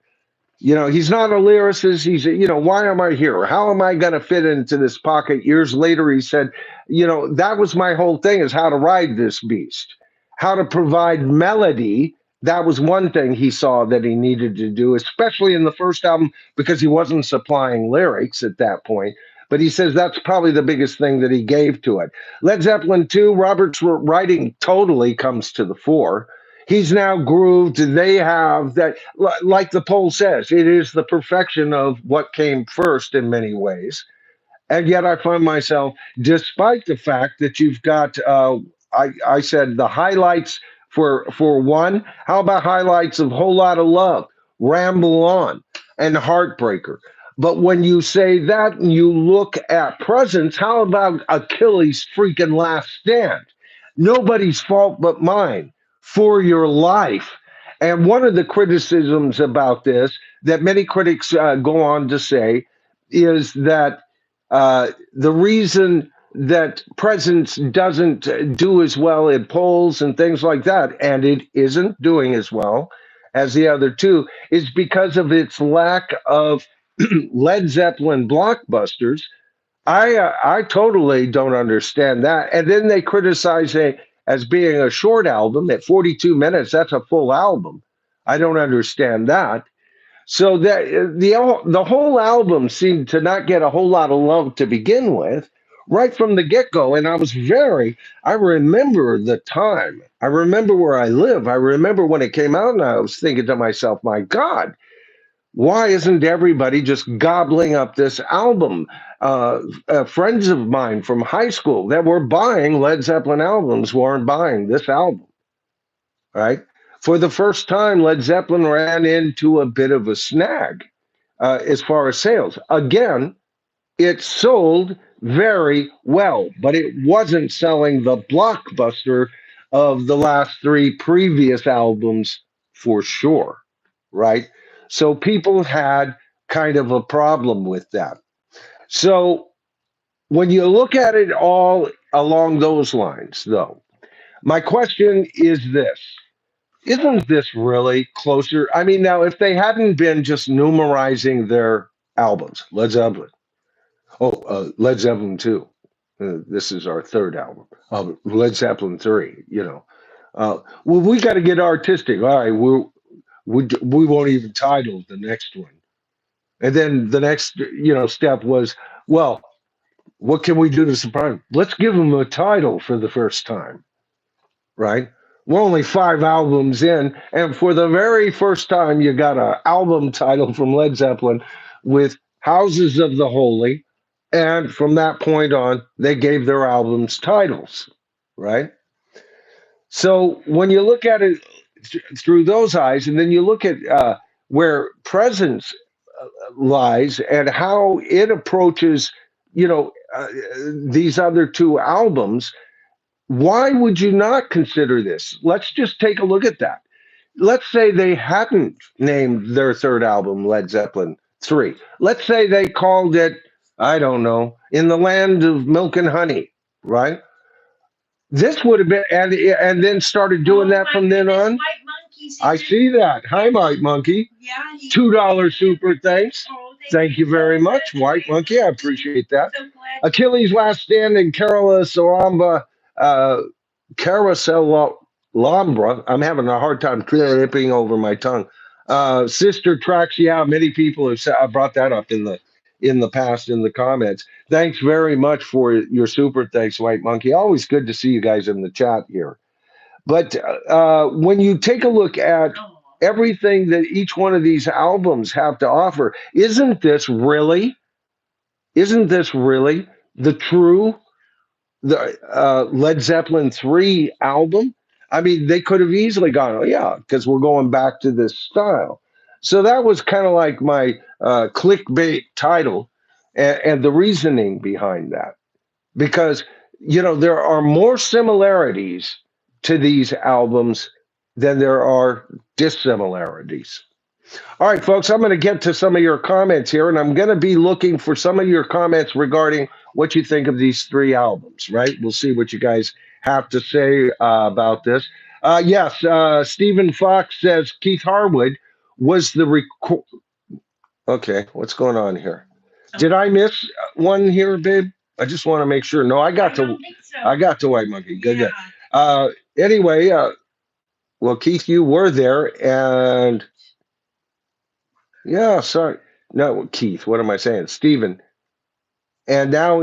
He's not a lyricist. Why am I here? How am I going to fit into this pocket? Years later, he said, that was my whole thing is how to ride this beast, how to provide melody. That was one thing he saw that he needed to do, especially in the first album, because he wasn't supplying lyrics at that point. But he says that's probably the biggest thing that he gave to it. Led Zeppelin 2, Robert's writing totally comes to the fore. He's now grooved. They have that, like the poll says, it is the perfection of what came first in many ways. And yet I find myself, despite the fact that you've got, I said the highlights for one. How about highlights of Whole Lot of Love, Ramble On, and Heartbreaker? But when you say that and you look at presence, how about Achilles' freaking Last Stand? Nobody's fault but mine, For Your Life. And one of the criticisms about this that many critics go on to say is that the reason that presence doesn't do as well in polls and things like that, and it isn't doing as well as the other two, is because of its lack of Led Zeppelin blockbusters. I totally don't understand that. And then they criticize it as being a short album at 42 minutes. That's a full album. I don't understand that. So that the whole album seemed to not get a whole lot of love to begin with, right from the get go. And I remember the time. I remember where I live. I remember when it came out, and I was thinking to myself, my God, why isn't everybody just gobbling up this album? Friends of mine from high school that were buying Led Zeppelin albums weren't buying this album, right? For the first time, Led Zeppelin ran into a bit of a snag as far as sales. Again, it sold very well, but it wasn't selling the blockbuster of the last three previous albums for sure, right? So people had kind of a problem with that. So when you look at it all along those lines, though, my question is this: isn't this really closer? I mean, now, if they hadn't been just numerizing their albums, Led Zeppelin, Led Zeppelin 2, this is our third album, Led Zeppelin 3, well, we got to get artistic. All right, we won't even title the next one. And then the next, step was, well, what can we do to surprise them? Let's give them a title for the first time, right? We're only five albums in, and for the very first time, you got an album title from Led Zeppelin with Houses of the Holy, and from that point on, they gave their albums titles, right? So when you look at it through those eyes, and then you look at where presence lies and how it approaches, these other two albums, Why would you not consider this? Let's just take a look at that. Let's say they hadn't named their third album Led Zeppelin 3. Let's say they called it, I don't know, In the Land of Milk and Honey, right? This would have been, and then started doing that from then on. White Monkey's I here. see that. Hi, White Monkey. Yeah, $2 super thanks. Oh, Thank you very much, White Monkey. I appreciate that. So glad. Achilles Last Stand and Carola Saramba, Carousel Lambra. I'm having a hard time tripping over my tongue. Sister Tracks. Yeah, many people have said, I brought that up in the past in the comments. Thanks very much for your super thanks, White Monkey. Always good to see you guys in the chat here. But when you take a look at everything that each one of these albums have to offer, isn't this really the true Led Zeppelin 3 album? I mean, they could have easily gone, oh, yeah, because we're going back to this style. So that was kind of like my clickbait title and the reasoning behind that. Because, there are more similarities to these albums than there are dissimilarities. All right, folks, I'm going to get to some of your comments here, and I'm going to be looking for some of your comments regarding what you think of these three albums, right? We'll see what you guys have to say about this. Yes, Stephen Fox says Keith Harwood was the record. Okay, what's going on here? Did I miss one here, babe? I just want to make sure. No, I got to White Monkey. Good, Yeah. good. Anyway, well, Keith, you were there, and yeah, sorry. No, Keith, what am I saying? Stephen. And now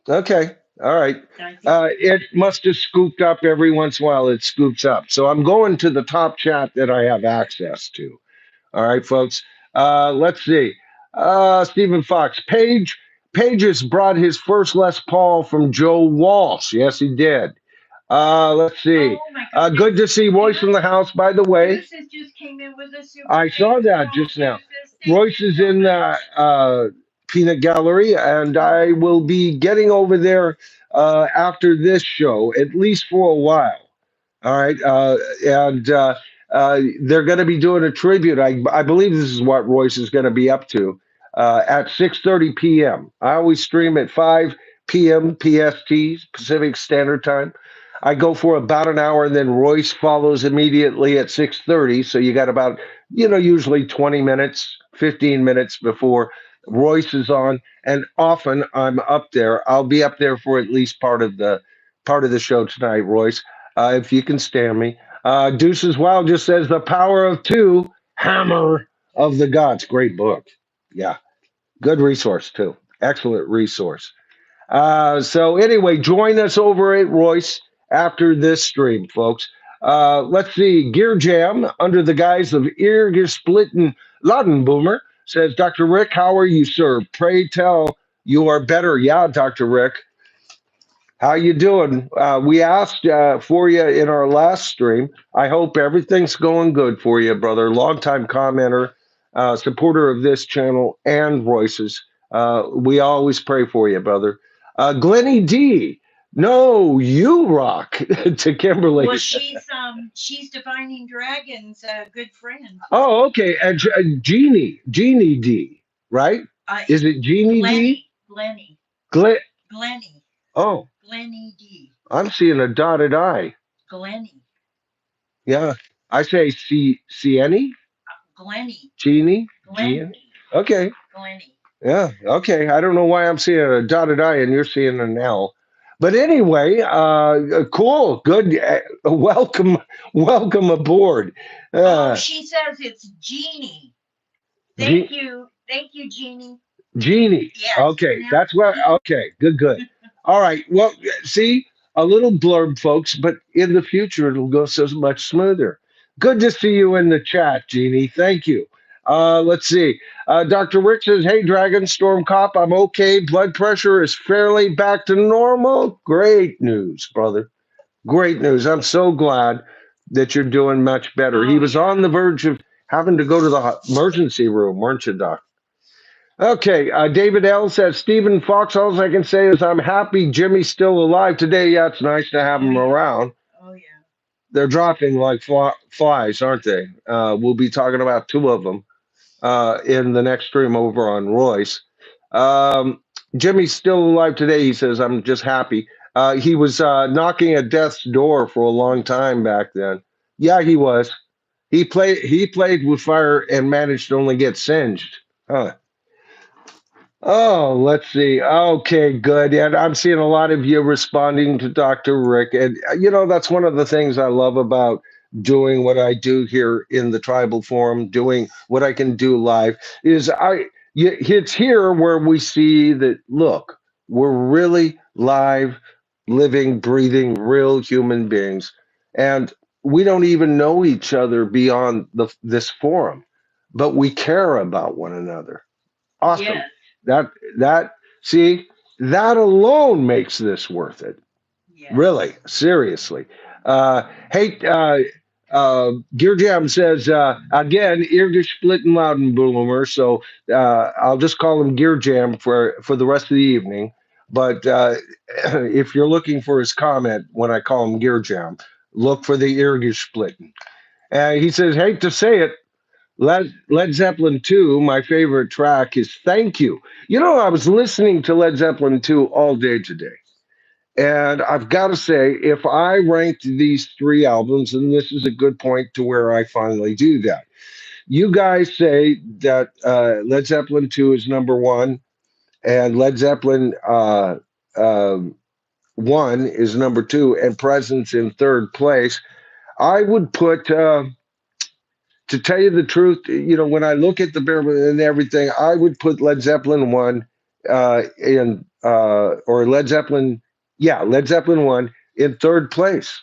okay, all right. It must have scooped up every once in a while. It scoops up. So I'm going to the top chat that I have access to. All right, folks. Let's see. Stephen Fox. Pages brought his first Les Paul from Joe Walsh. Yes, he did. Let's see. Good to see Royce in the house, by the way. Just came in with a super I saw that just now. Royce is in the Peanut Gallery, and I will be getting over there after this show, at least for a while. All right. And they're going to be doing a tribute. I believe this is what Royce is going to be up to at 6:30 p.m. I always stream at 5 p.m. PST, Pacific Standard Time. I go for about an hour, and then Royce follows immediately at 6:30. So you got about, usually 20 minutes, 15 minutes before Royce is on. And often I'm up there. I'll be up there for at least part of the show tonight, Royce, if you can stand me. Deuces Wild just says The Power of Two, Hammer of the Gods. Great book. Yeah. Good resource, too. Excellent resource. So anyway, join us over at Royce after this stream, folks. Let's see. Gear Jam, under the guise of Eargesplitten Ladenboomer, says, Dr. Rick, how are you, sir? Pray tell you are better. Yeah, Dr. Rick. How you doing? We asked for you in our last stream. I hope everything's going good for you, brother. Longtime commenter, supporter of this channel and Royce's. We always pray for you, brother. Glennie D. No, you rock to Kimberly. Well, she's Divining Dragon's good friend. Oh, okay. Jeannie D. Right? Is it Jeannie D? Glennie. Oh. Glennie D. I'm seeing a dotted I. Glennie. Yeah. I say Cieni? Glennie. Jeannie? Glennie. Okay. Glennie. Yeah. Okay. I don't know why I'm seeing a dotted I and you're seeing an L. But anyway, cool. Good. Welcome aboard. She says it's Jeannie. Thank you, Jeannie. Jeannie. Yes. Okay. That's what. Okay. Good. All right. Well, see, a little blurb, folks, but in the future, it'll go so much smoother. Good to see you in the chat, Jeannie. Thank you. Let's see. Dr. Rick says, hey, Dragon Storm Cop, I'm okay. Blood pressure is fairly back to normal. Great news, brother. Great news. I'm so glad that you're doing much better. He was on the verge of having to go to the emergency room, weren't you, Doc? Okay, David L says Stephen Fox. All I can say is I'm happy Jimmy's still alive today. Yeah, it's nice to have Oh him yeah. around. Oh yeah. They're dropping like flies, aren't they? We'll be talking about two of them in the next stream over on Royce. Um, Jimmy's still alive today. He says I'm just happy. He was knocking at death's door for a long time back then. Yeah, he was. He played with fire and managed to only get singed. Huh. Oh, let's see. Okay, good. And I'm seeing a lot of you responding to Dr. Rick. And, that's one of the things I love about doing what I do here in the tribal forum, doing what I can do live, is it's here where we see that, look, we're really live, living, breathing, real human beings. And we don't even know each other beyond this forum, but we care about one another. Awesome. Yes. That that see that alone makes this worth it. Yes. Really, seriously. Hey, Gear Jam says again, Irgish splitting loud and boomer. So I'll just call him Gear Jam for the rest of the evening. But if you're looking for his comment when I call him Gear Jam, look for the Irgish splitting. He says, hate to say it, Led Zeppelin II, my favorite track is Thank You. I was listening to Led Zeppelin II all day today. And I've got to say, if I ranked these three albums, and this is a good point to where I finally do that. You guys say that Led Zeppelin II is number one, and Led Zeppelin um 1 is number two, and Presence in third place. I would put to tell you the truth, when I look at the bear and everything, I would put Led Zeppelin one in or Led Zeppelin, yeah, Led Zeppelin one in third place.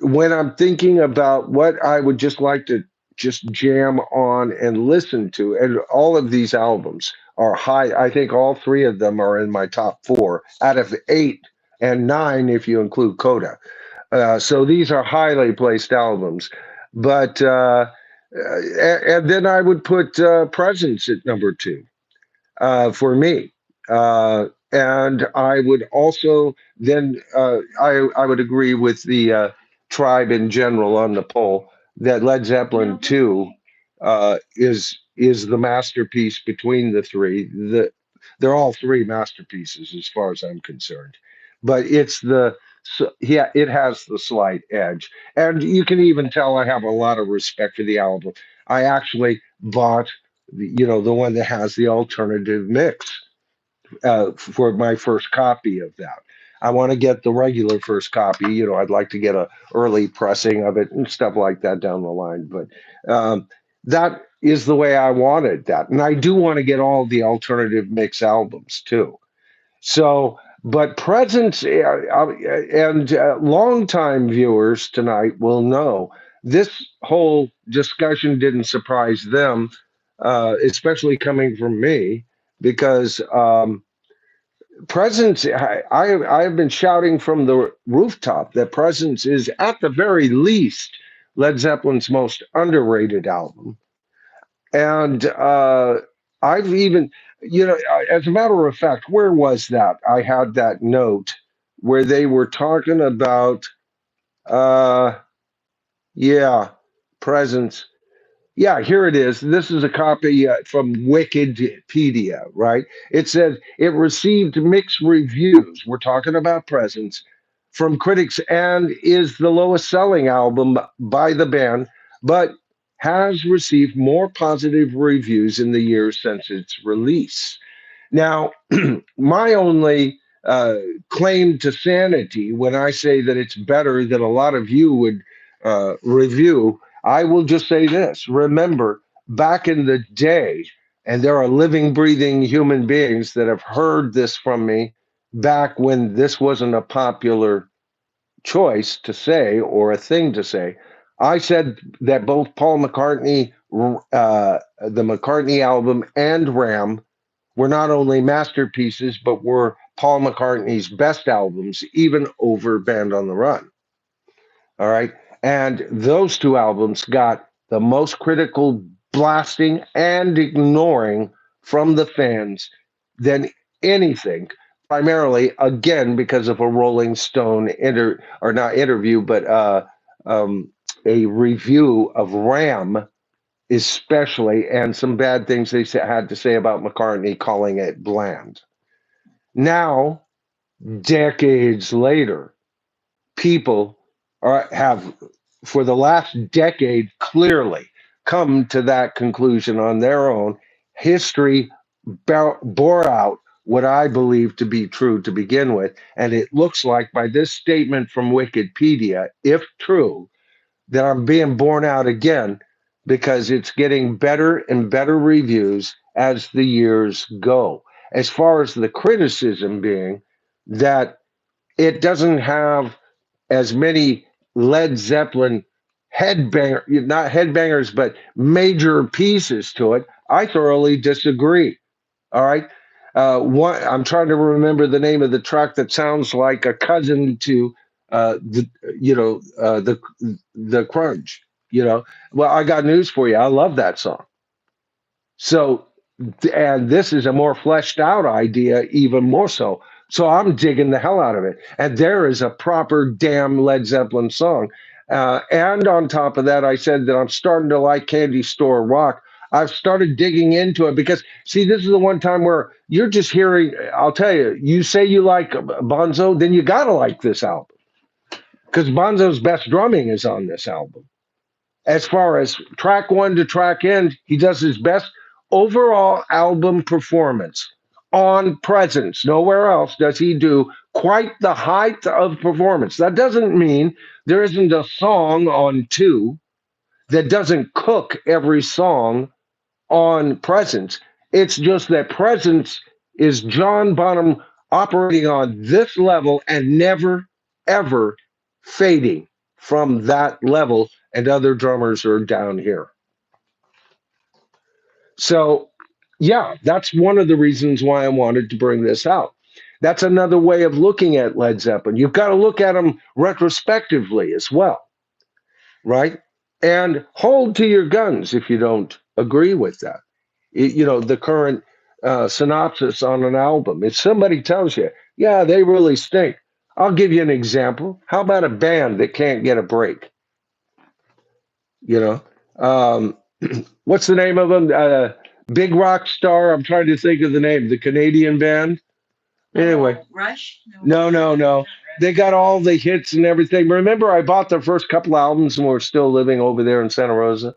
When I'm thinking about what I would just like to just jam on and listen to, and all of these albums are high. I think all three of them are in my top four out of eight and nine if you include Coda. So these are highly placed albums. But and then I would put Presence at number two for me. And I would also then I would agree with the tribe in general on the poll that Led Zeppelin two is the masterpiece between the three. They're all three masterpieces as far as I'm concerned, but yeah, it has the slight edge, and you can even tell I have a lot of respect for the album. I actually bought the one that has the alternative mix for my first copy of that. I want to get the regular first copy. I'd like to get a early pressing of it and stuff like that down the line. But that is the way I wanted that, and I do want to get all the alternative mix albums too. So, but presence and longtime viewers tonight will know this whole discussion didn't surprise them, especially coming from me, because presence. I have been shouting from the rooftop that presence is at the very least Led Zeppelin's most underrated album, and I've even, as a matter of fact, where was that? I had that note where they were talking about, uh, yeah, presence. Yeah, here it is. This is a copy from Wikipedia, right? It says it received mixed reviews. We're talking about Presence from critics and is the lowest selling album by the band, but has received more positive reviews in the years since its release. Now, my only claim to sanity when I say that it's better than a lot of you would review, I will just say this. Remember, back in the day, and there are living, breathing human beings that have heard this from me back when this wasn't a popular choice to say or a thing to say. I said that both Paul McCartney, the McCartney album, and Ram were not only masterpieces, but were Paul McCartney's best albums, even over Band on the Run. All right. And those two albums got the most critical blasting and ignoring from the fans than anything, primarily, again, because of a Rolling Stone or not interview, but um, a review of Ram, especially, and some bad things they had to say about McCartney, calling it bland. Now, decades later, people have, for the last decade, clearly come to that conclusion on their own. History bore out what I believe to be true to begin with. And it looks like by this statement from Wikipedia, if true, that I'm being borne out again because it's getting better and better reviews as the years go. As far as the criticism being that it doesn't have as many Led Zeppelin not headbangers, but major pieces to it, I thoroughly disagree. All right. I'm trying to remember the name of the track that sounds like a cousin to the the crunch. Well, I got news for you. I love that song. So, and this is a more fleshed out idea, even more so. So I'm digging the hell out of it. And there is a proper damn Led Zeppelin song. And on top of that, I said that I'm starting to like Candy Store Rock. I've started digging into it because, see, this is the one time where you're just hearing, I'll tell you, you say you like Bonzo, then you got to like this album because Bonzo's best drumming is on this album. As far as track one to track end, he does his best overall album performance on Presence. Nowhere else does he do quite the height of performance. That doesn't mean there isn't a song on two that doesn't cook every song on Presence. It's just that Presence is John Bonham operating on this level and never, ever fading from that level, and other drummers are down here. So, yeah, that's one of the reasons why I wanted to bring this out. That's another way of looking at Led Zeppelin. You've got to look at them retrospectively as well, right? And hold to your guns if you don't agree with that. The current synopsis on an album. If somebody tells you, yeah, they really stink, I'll give you an example. How about a band that can't get a break? You know, um, what's the name of them? Big Rock Star. I'm trying to think of the name. The Canadian band. Anyway, Rush? no. They got all the hits and everything. Remember, I bought their first couple albums and we're still living over there in Santa Rosa.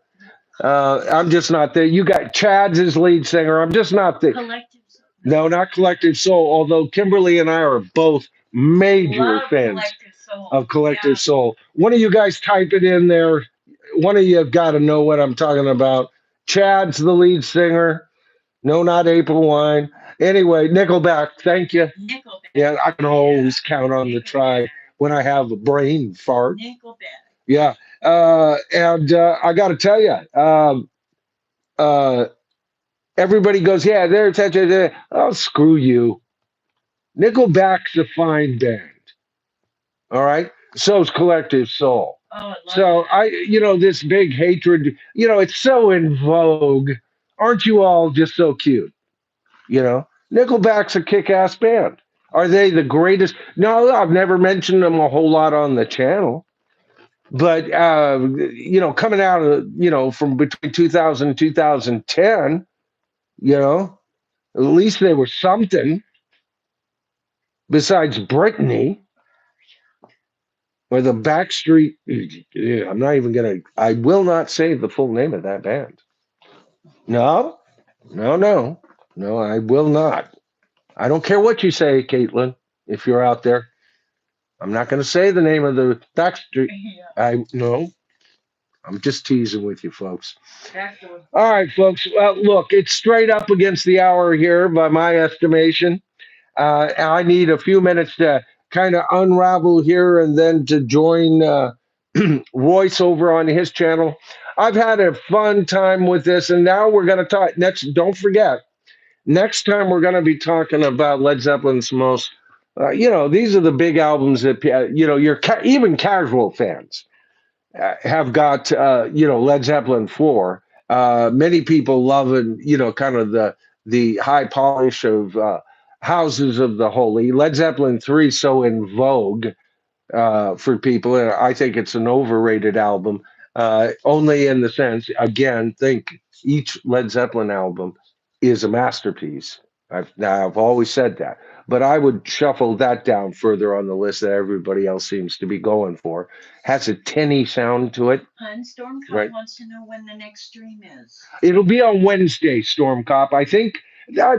I'm just not there. You got Chad's his lead singer. I'm just not there. Collective. No, not Collective Soul. Although Kimberly and I are both major Love fans Collective Soul. of Collective Yeah. Soul. One of you guys type it in there. One of you have got to know what I'm talking about. Chad's the lead singer. No, not April Wine. Anyway, Nickelback. Thank you. Nickelback. Yeah, I can always count on the tribe when I have a brain fart. Nickelback. Yeah. And I got to tell you, uh, everybody goes, yeah, they're. Oh, screw you. Nickelback's a fine band. All right. So's Collective Soul. Oh, I love So this big hatred, it's so in vogue. Aren't you all just so cute? Nickelback's a kick-ass band. Are they the greatest? No, I've never mentioned them a whole lot on the channel. But coming out of from between 2000 and 2010, at least they were something besides Britney or the Backstreet. Yeah, I will not say the full name of that band. No, I will not. I don't care what you say, Caitlin, if you're out there. I'm not going to say the name of the Backstreet. Yeah. No, I'm just teasing with you, folks. All right, folks. Well, look, it's straight up against the hour here by my estimation. I need a few minutes to kind of unravel here and then to join Royce over on his channel. I've had a fun time with this, and now we're going to talk next. Don't forget, next time we're going to be talking about Led Zeppelin's most, these are the big albums that, even casual fans have got, Led Zeppelin for. Many people love, and kind of the high polish of Houses of the Holy. Led Zeppelin 3 so in vogue for people. I think it's an overrated album, only in the sense, again, think each Led Zeppelin album is a masterpiece. I've always said that, but I would shuffle that down further on the list that everybody else seems to be going for. Has a tinny sound to it. And Stormcloud Right. wants to know when the next stream is. It'll be on Wednesday, Storm Cop. I think.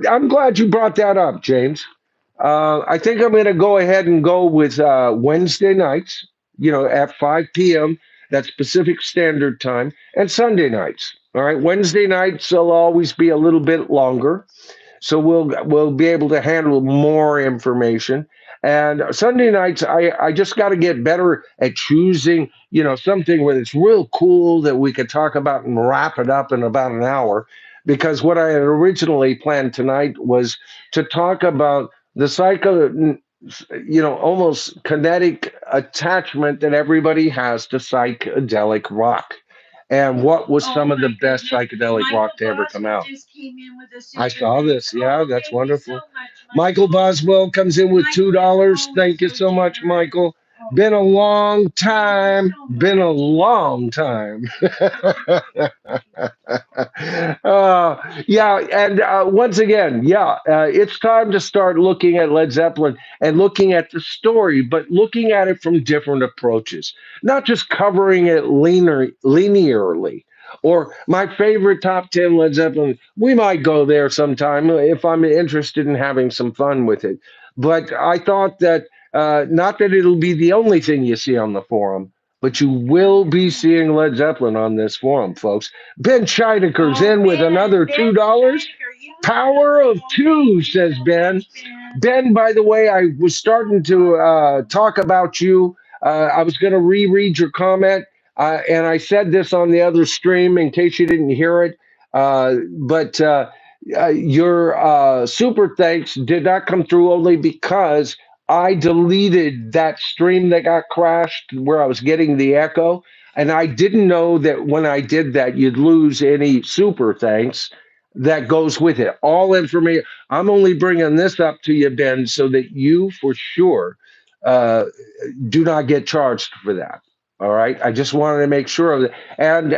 I'm glad you brought that up, James. I think I'm going to go ahead and go with Wednesday nights, at 5 p.m. That's Pacific Standard Time, and Sunday nights. All right, Wednesday nights will always be a little bit longer, so we'll be able to handle more information. And Sunday nights, I just got to get better at choosing, something where it's real cool that we could talk about and wrap it up in about an hour. Because what I had originally planned tonight was to talk about the almost kinetic attachment that everybody has to psychedelic rock. And what was some of the best psychedelic rock to ever come out? Just came in with a I super saw thanks. this. Yeah, Oh, that's thank you wonderful. so much, Michael Boswell comes in with Michael is $2. always Thank you so so much, generous. Michael. Oh, Been a long thank you time. so much. Been a long time. Yeah, and once again, yeah, it's time to start looking at Led Zeppelin and looking at the story, but looking at it from different approaches, not just covering it linearly. Or my favorite top 10 Led Zeppelin, we might go there sometime if I'm interested in having some fun with it. But I thought that, not that it'll be the only thing you see on the forum, but you will be seeing Led Zeppelin on this forum, folks. Ben Scheideker's in with another $2. Power of two, says Ben. Ben, by the way, I was starting to talk about you. I was going to reread your comment, and I said this on the other stream in case you didn't hear it. But your super thanks did not come through only because I deleted that stream that got crashed where I was getting the echo. And I didn't know that when I did that, you'd lose any super thanks that goes with it. All information. I'm only bringing this up to you, Ben, so that you for sure uh, do not get charged for that. All right. I just wanted to make sure of it, and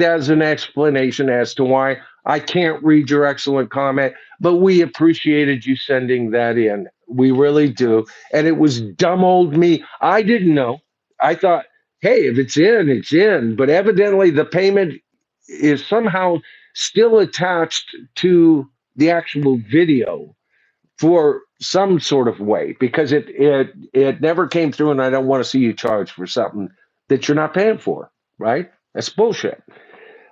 as an explanation as to why I can't read your excellent comment, but we appreciated you sending that in. We really do, and it was dumb old me. I didn't know. I thought, hey, if it's in, it's in. But evidently, the payment is somehow still attached to the actual video for some sort of way because it never came through, and I don't want to see you charged for something that you're not paying for, right? That's bullshit.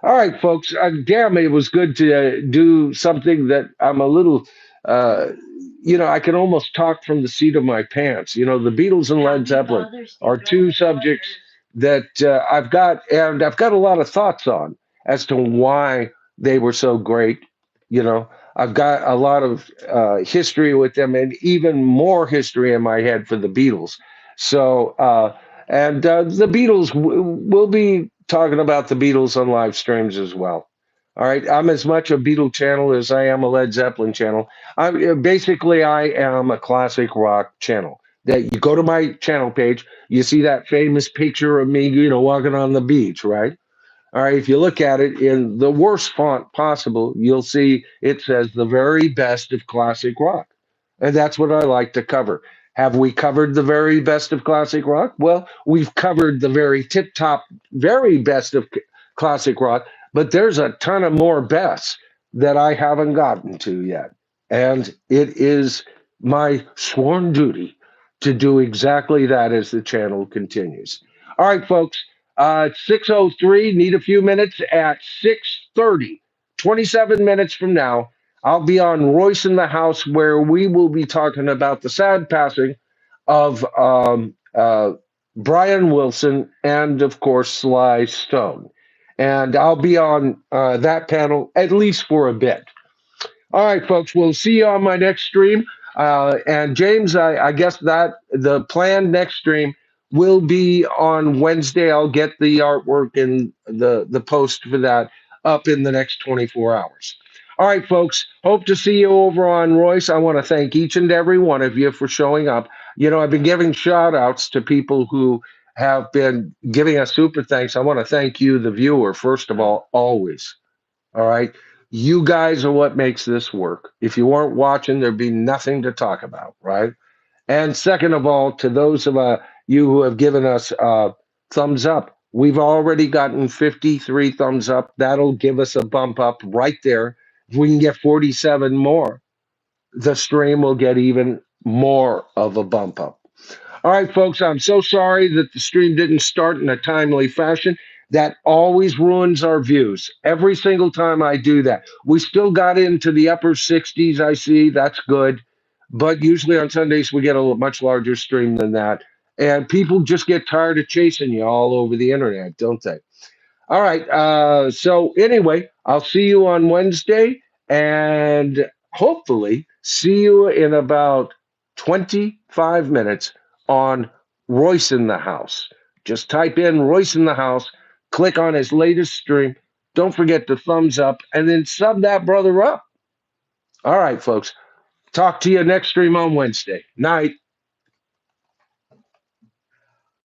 All right, folks. Damn, it was good to do something that I'm a little, uh, I can almost talk from the seat of my pants. The Beatles and Led Zeppelin are two subjects that I've got a lot of thoughts on as to why they were so great. I've got a lot of history with them, and even more history in my head for the Beatles. So, the Beatles, we'll be talking about the Beatles on live streams as well. All right, I'm as much a Beatle channel as I am a Led Zeppelin channel. I am a classic rock channel. That you go to my channel page, you see that famous picture of me, walking on the beach, right? All right, if you look at it in the worst font possible, you'll see it says the very best of classic rock. And that's what I like to cover. Have we covered the very best of classic rock? Well, we've covered the very tip top, very best of classic rock, but there's a ton of more bests that I haven't gotten to yet. And it is my sworn duty to do exactly that as the channel continues. All right, folks. 6:03. Need a few minutes at 6:30. 27 minutes from now, I'll be on Royce in the House, where we will be talking about the sad passing of Brian Wilson and, of course, Sly Stone. And I'll be on that panel at least for a bit. All right, folks, we'll see you on my next stream. And James, I guess that the planned next stream will be on Wednesday. I'll get the artwork and the post for that up in the next 24 hours. All right, folks. Hope to see you over on Royce. I want to thank each and every one of you for showing up. I've been giving shout outs to people who have been giving us super thanks. I want to thank you, the viewer, first of all, always. All right. You guys are what makes this work. If you weren't watching, there'd be nothing to talk about, right? And second of all, to those of you who have given us thumbs up, we've already gotten 53 thumbs up. That'll give us a bump up right there. If we can get 47 more, the stream will get even more of a bump up. All right, folks, I'm so sorry that the stream didn't start in a timely fashion. That always ruins our views. Every single time I do that. We still got into the upper 60s, I see. That's good. But usually on Sundays, we get a much larger stream than that. And people just get tired of chasing you all over the internet, don't they? All right. So anyway, I'll see you on Wednesday and hopefully see you in about 25 minutes on Royce in the House. Just type in Royce in the House, click on his latest stream. Don't forget to thumbs up and then sub that brother up. All right, folks. Talk to you next stream on Wednesday. Night.